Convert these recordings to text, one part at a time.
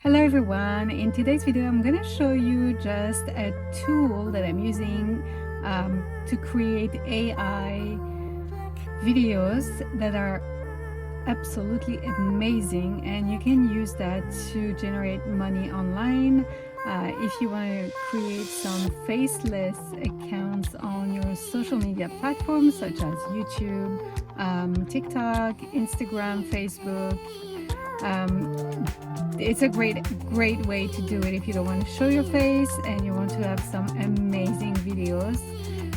Hello everyone, in today's video I'm going to show you just a tool that I'm using to create AI videos that are absolutely amazing, and you can use that to generate money online. If you want to create some faceless accounts on your social media platforms such as YouTube, TikTok, Instagram, Facebook, it's a great way to do it if you don't want to show your face and you want to have some amazing videos.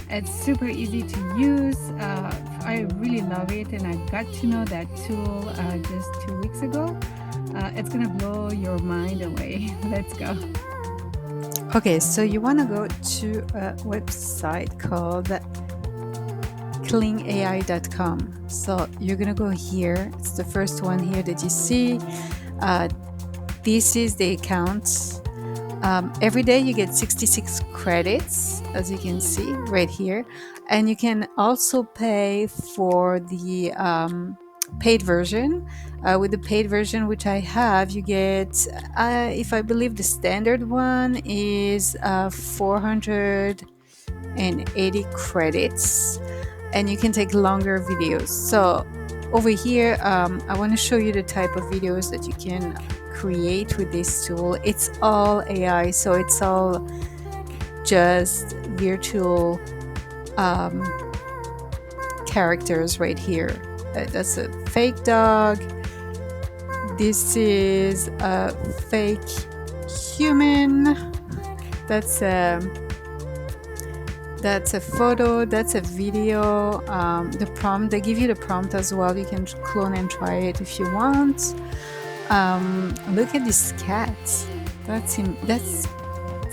It's super easy to use. I really love it, and I got to know that tool just 2 weeks ago. It's gonna blow your mind away. Let's go. Okay, so you want to go to a website called KlingAI.com. So you're gonna go here. It's the first one here that you see. This is the account. Every day you get 66 credits, as you can see right here, and you can also pay for the paid version. With the paid version, which I have, you get, if I believe the standard one is 480 credits, and you can take longer videos. So over here, I want to show you the type of videos that you can create with this tool. It's all AI, so it's all just virtual characters right here. That's a fake dog. This is a fake human. That's a photo. That's a video. The prompt, they give you the prompt as well. You can clone and try it if you want. Look at this cat. That's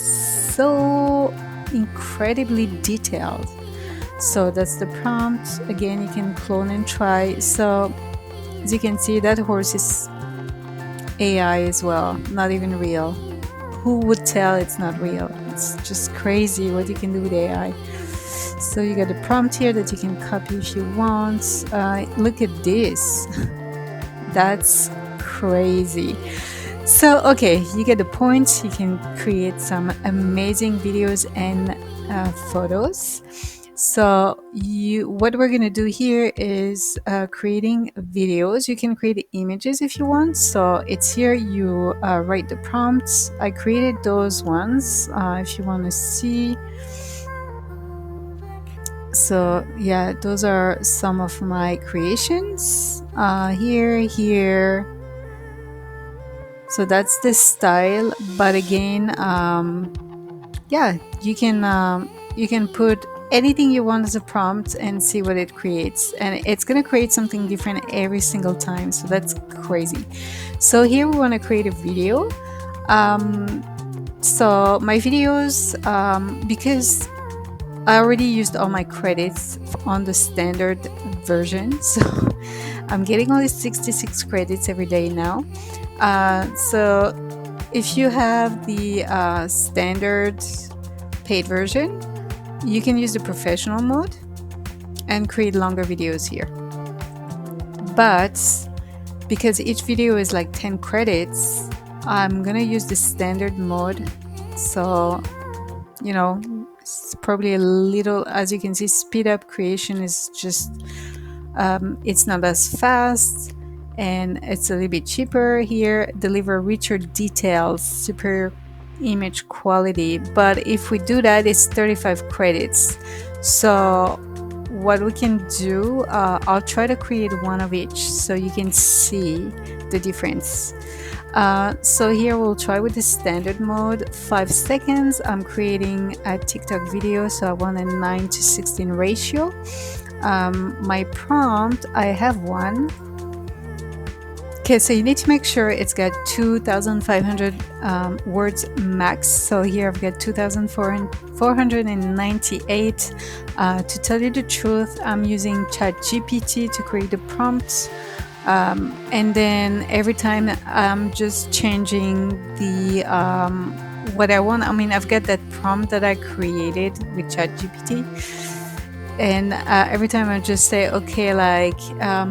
so incredibly detailed. So that's the prompt. Again, you can clone and try. So as you can see, that horse is AI as well, not even real. Who would tell it's not real? It's just crazy what you can do with AI. So you got a prompt here that you can copy if you want. Look at this. That's crazy. So okay, you get the point. You can create some amazing videos and photos. So what we're gonna do here is creating videos. You can create images if you want. So it's here, you write the prompts. I created those ones if you want to see. So yeah, those are some of my creations. Here. So that's the style, but again, yeah, you can put anything you want as a prompt and see what it creates, and it's gonna create something different every single time. So that's crazy. So here we want to create a video. So my videos, because I already used all my credits on the standard version, so I'm getting only 66 credits every day now. So if you have the standard paid version, you can use the professional mode and create longer videos here. But because each video is like 10 credits, I'm gonna use the standard mode. So, you know, it's probably a little, as you can see, speed up creation is just, it's not as fast, and it's a little bit cheaper here. Deliver richer details, superior image quality. But if we do that, it's 35 credits. So what we can do, I'll try to create one of each so you can see the difference. So here we'll try with the standard mode, 5 seconds. I'm creating a TikTok video, so I want a 9:16 ratio. My prompt, I have one. Okay, so you need to make sure it's got 2,500 words max. So here I've got 2,498. To tell you the truth, I'm using ChatGPT to create the prompts. And then every time I'm just changing the what I want. I mean, I've got that prompt that I created with ChatGPT, And every time I just say, okay, like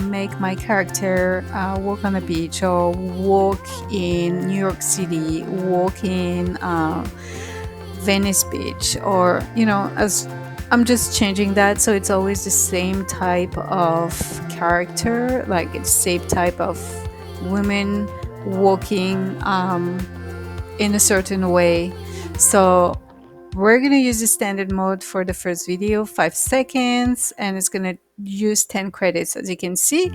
make my character walk on the beach, or walk in New York City, walk in Venice Beach, or as I'm just changing that so it's always the same type of character, like it's same type of women walking in a certain way. So we're going to use the standard mode for the first video, 5 seconds, and it's going to use 10 credits, as you can see.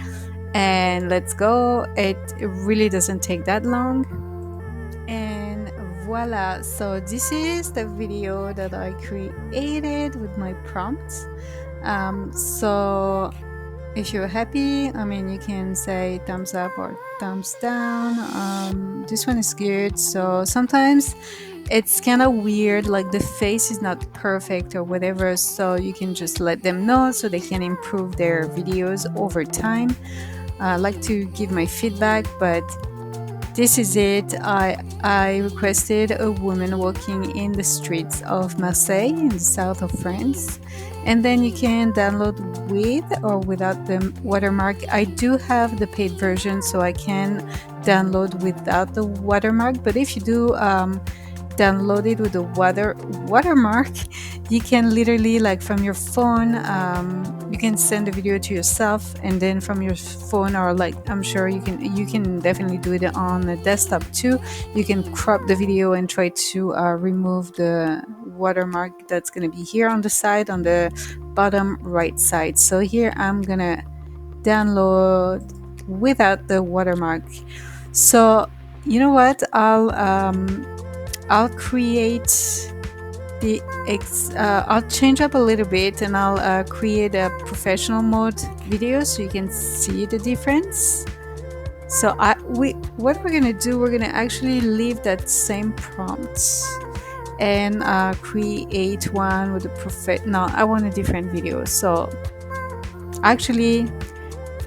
And let's go. It really doesn't take that long. And voila. So this is the video that I created with my prompts. So if you're happy, I mean, you can say thumbs up or thumbs down. This one is good. So sometimes it's kind of weird, like the face is not perfect or whatever, so you can just let them know so they can improve their videos over time. I like to give my feedback, but this is it. I requested a woman walking in the streets of Marseille in the south of France. And then you can download with or without the watermark. I do have the paid version, so I can download without the watermark. But if you do download it with the watermark, you can literally, like from your phone, you can send the video to yourself, and then from your phone, or like I'm sure you can definitely do it on the desktop too. You can crop the video and try to remove the watermark that's going to be here on the side, on the bottom right side. So here I'm gonna download without the watermark. So you know what, I'll create I'll change up a little bit, and I'll create a professional mode video so you can see the difference. So what we're gonna do, we're gonna actually leave that same prompt and create one with a no, I want a different video. So actually,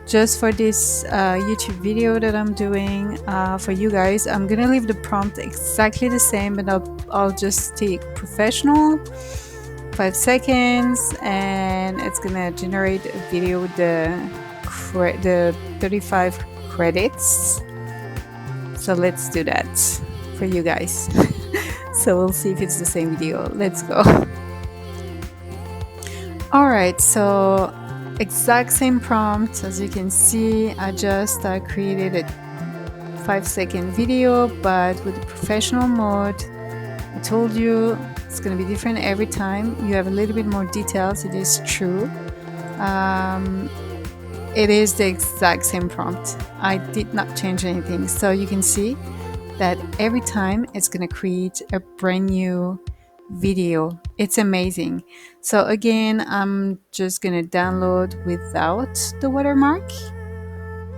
just for this YouTube video that I'm doing for you guys, I'm gonna leave the prompt exactly the same, but I'll just take professional, 5 seconds, and it's gonna generate a video with the 35 credits. So let's do that for you guys. So we'll see if it's the same video. Let's go. All right, so exact same prompt. As you can see, I just created a 5-second video, but with the professional mode. I told you it's going to be different every time. You have a little bit more details, it is true. It is the exact same prompt. I did not change anything. So you can see that every time it's going to create a brand new video. It's amazing. So again, I'm just gonna download without the watermark,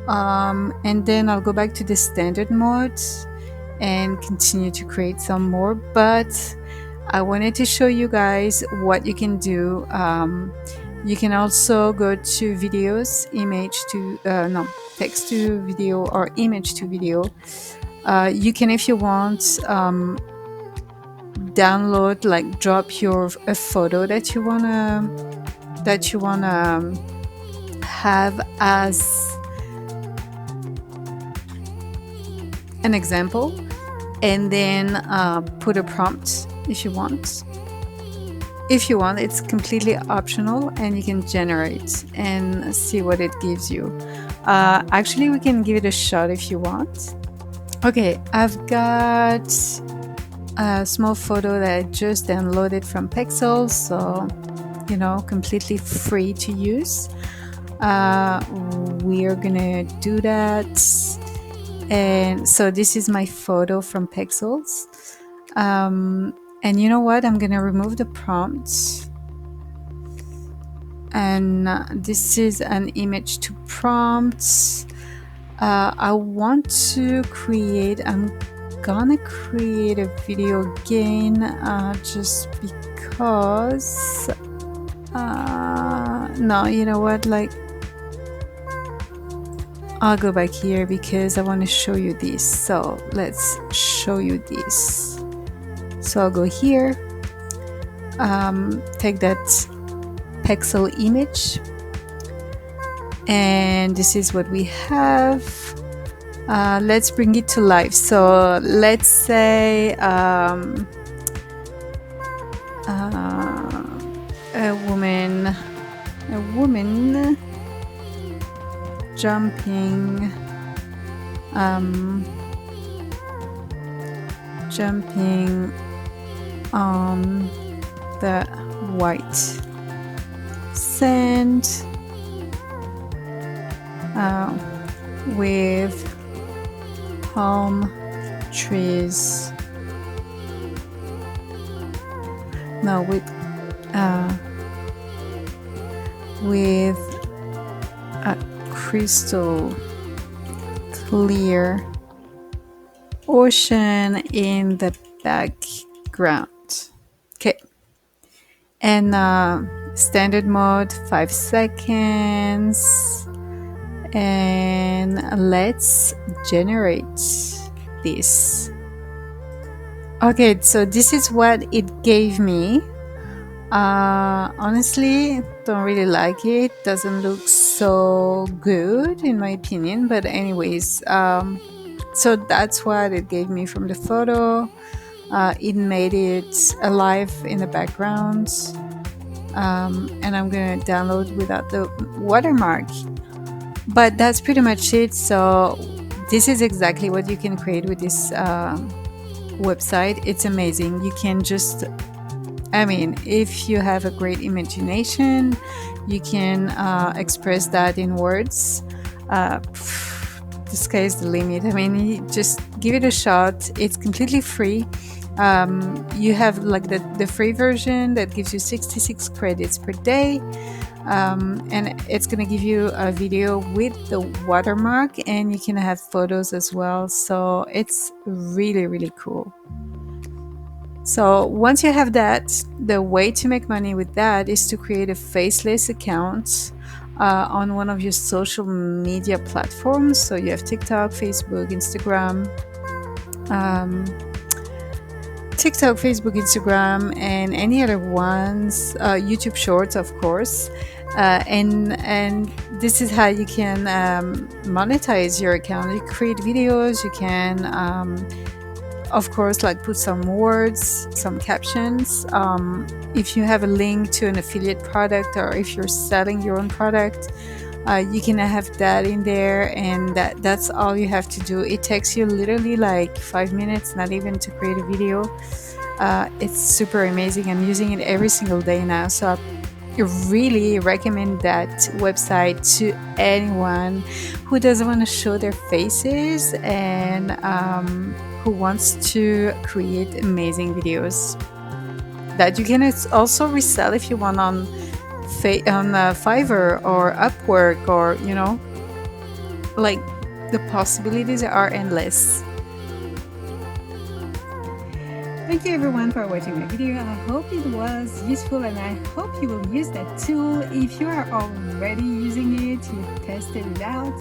and then I'll go back to the standard mode and continue to create some more. But I wanted to show you guys what you can do. You can also go to videos, text to video or image to video. You can, if you want, download, like drop a photo that you wanna have as an example, and then put a prompt if you want. It's completely optional, and you can generate and see what it gives you. Actually, we can give it a shot if you want. Okay, I've got a small photo that I just downloaded from Pexels, so completely free to use. We are gonna do that, and so this is my photo from Pexels. And you know what? I'm gonna remove the prompt, and this is an image to prompt. I'm gonna create a video again, just because no, you know what, like I'll go back here because I want to show you this. So let's show you this. So I'll go here, take that pixel image, and this is what we have. Let's bring it to life. So let's say a woman jumping jumping on the white sand with palm trees. No, with a crystal clear ocean in the background. Okay. And standard mode, 5 seconds. And let's generate this. Okay, so this is what it gave me. Honestly, don't really like it. Doesn't look so good in my opinion. But anyways, so that's what it gave me from the photo. It made it alive in the background. And I'm gonna download without the watermark. But that's pretty much it. So this is exactly what you can create with this website. It's amazing. You can just, I mean, if you have a great imagination, you can express that in words. The sky is the limit. I mean, just give it a shot. It's completely free. You have like the free version that gives you 66 credits per day. And it's going to give you a video with the watermark, and you can have photos as well. So it's really, really cool. So once you have that, the way to make money with that is to create a faceless account on one of your social media platforms. So you have TikTok, Facebook, Instagram, and any other ones, YouTube Shorts, of course. And this is how you can monetize your account. You create videos, you can of course like put some words, some captions. If you have a link to an affiliate product, or if you're selling your own product, you can have that in there, and that's all you have to do. It takes you literally like 5 minutes, not even, to create a video. It's super amazing. I'm using it every single day now, so I really recommend that website to anyone who doesn't want to show their faces and who wants to create amazing videos that you can also resell if you want on Fiverr or Upwork, or like, the possibilities are endless. Thank you everyone for watching my video. I hope it was useful, and I hope you will use that tool. If you are already using it, you tested it out,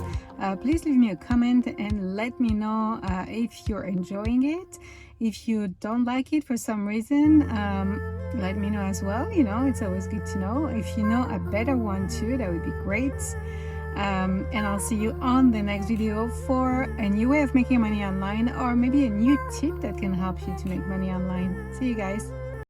please leave me a comment and let me know if you're enjoying it. If you don't like it for some reason, let me know as well. It's always good to know. If you know a better one too, that would be great. And I'll see you on the next video for a new way of making money online, or maybe a new tip that can help you to make money online. See you guys.